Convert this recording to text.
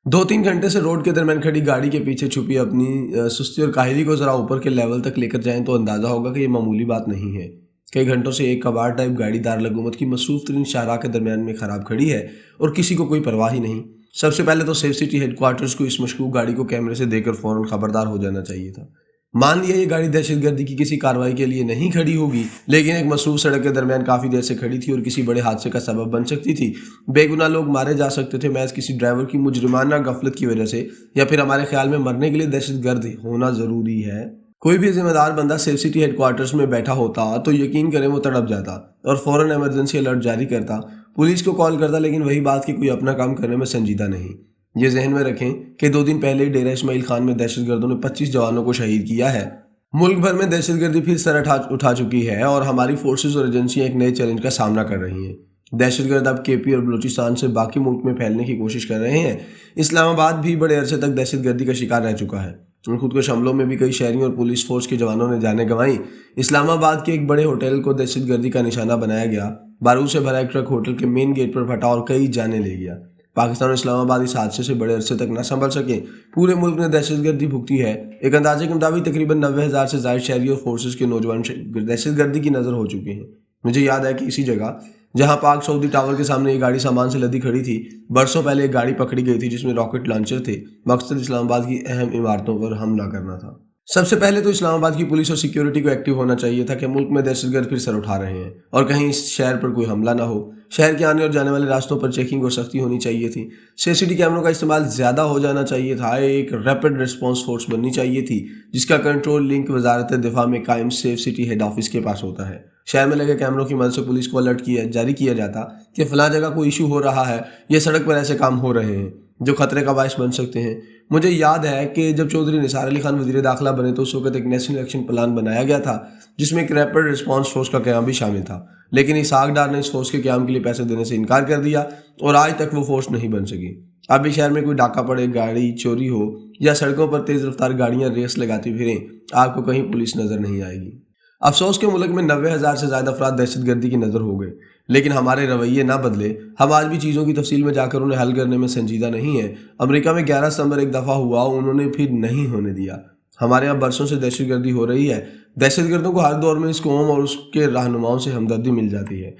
2-3 घंटे से रोड के दरमियान खड़ी गाड़ी के पीछे छुपी अपनी सुस्ती और काहिली को ज़रा ऊपर के लेवल तक लेकर जाएं तो अंदाज़ा होगा कि ये मामूली बात नहीं है। कई घंटों से एक कबाड़ टाइप गाड़ी दारलकूमत की मसरूफ तरीन शाहराह के दरमियान में ख़राब खड़ी है और किसी को कोई परवाह ही नहीं। सबसे पहले तो सेफ सिटी हेडक्वार्टर्स को इस मशकूक गाड़ी को कैमरे से देखकर फ़ौरन खबरदार हो जाना चाहिए था। मान लिया ये गाड़ी दहशतगर्दी की किसी कार्रवाई के लिए नहीं खड़ी होगी, लेकिन एक मसरूफ सड़क के दरमियान काफ़ी देर से खड़ी थी और किसी बड़े हादसे का सबब बन सकती थी। बेगुनाह लोग मारे जा सकते थे महज किसी ड्राइवर की मुजरिमाना गफलत की वजह से, या फिर हमारे ख्याल में मरने के लिए दहशतगर्द होना ज़रूरी है। कोई भी जिम्मेदार बंदा सेफ सिटी हेडक्वार्टर्स में बैठा होता तो यकीन करें वो तड़प जाता और फौरन इमरजेंसी अलर्ट जारी करता, पुलिस को कॉल करता, लेकिन वही बात कि कोई अपना काम करने में संजीदा नहीं। ये जहन में रखें कि 2 दिन पहले ही डेरा इस्माइल खान में दहशतगर्दों ने 25 जवानों को शहीद किया है। मुल्क भर में दहशतगर्दी फिर सर उठा चुकी है और हमारी फोर्सेस और एजेंसियां एक नए चैलेंज का सामना कर रही हैं। दहशतगर्द अब केपी और बलूचिस्तान से बाकी मुल्क में फैलने की कोशिश कर रहे हैं। इस्लामाबाद भी बड़े अरसे तक दहशतगर्दी का शिकार रह चुका है। खुद को हमलों में भी कई शहरियों और पुलिस फोर्स के जवानों ने जानें गंवाई। इस्लामाबाद के एक बड़े होटल को दहशतगर्दी का निशाना बनाया गया। बारूद से भरा एक ट्रक होटल के मेन गेट पर फटा और कई जानें ले गया। पाकिस्तान और इस्लामाबाद इस हादसे से बड़े अरसे तक न संभल सके। पूरे मुल्क ने दहशतगर्दी भुगती है। एक अंदाजे के मुताबिक तकरीबन 90,000 से ज़ायद शहरी और फोर्सेस के नौजवान दहशतगर्दी की नज़र हो चुके हैं। मुझे याद है कि इसी जगह जहां पाक सऊदी टावर के सामने ये गाड़ी सामान से लदी खड़ी थी, बरसों पहले एक गाड़ी पकड़ी गई थी जिसमें रॉकेट लॉन्चर थे। मकसद इस्लामाबाद की अहम इमारतों पर हमला करना था। सबसे पहले तो इस्लामाबाद की पुलिस और सिक्योरिटी को एक्टिव होना चाहिए था कि मुल्क में दहशतगर्द फिर सर उठा रहे हैं और कहीं इस शहर पर कोई हमला ना हो। शहर के आने और जाने वाले रास्तों पर चेकिंग और सख्ती होनी चाहिए थी। सीसीटीवी कैमरों का इस्तेमाल ज़्यादा हो जाना चाहिए था। एक रैपिड रिस्पॉन्स फोर्स बननी चाहिए थी जिसका कंट्रोल लिंक वजारत दिफा में कायम सेफ सिटी हेड ऑफिस के पास होता है। शहर में लगे कैमरों की मदद से पुलिस को अलर्ट जारी किया जाता कि फलां जगह कोई इशू हो रहा है, ये सड़क पर ऐसे काम हो रहे हैं जो खतरे का बायस बन सकते हैं। मुझे याद है कि जब चौधरी निसार अली खान वज़ीर दाखिला बने तो उस वक्त एक नेशनल एक्शन प्लान बनाया गया था जिसमें एक रैपिड रिस्पॉन्स फोर्स का क़याम भी शामिल था, लेकिन इसहाक डार ने इस फोर्स के क़याम के लिए पैसे देने से इनकार कर दिया और आज तक वो फोर्स नहीं बन सकी। अब भी शहर में कोई डाका पड़े, गाड़ी चोरी हो या सड़कों पर तेज़ रफ्तार गाड़ियाँ रेस लगाती फिरें, आपको कहीं पुलिस नज़र नहीं आएगी। अफसोस के मुल्क में 90,000 से ज़्यादा अफराद दहशतगर्दी की नज़र हो गए, लेकिन हमारे रवैये ना बदले। हम आज भी चीज़ों की तफसील में जाकर उन्हें हल करने में संजीदा नहीं है। अमेरिका में 11 सितंबर एक दफ़ा हुआ, उन्होंने फिर नहीं होने दिया। हमारे यहाँ बरसों से दहशतगर्दी हो रही है। दहशतगर्दों को हर दौर में इस कौम और उसके रहनुमाओं से हमदर्दी मिल जाती है।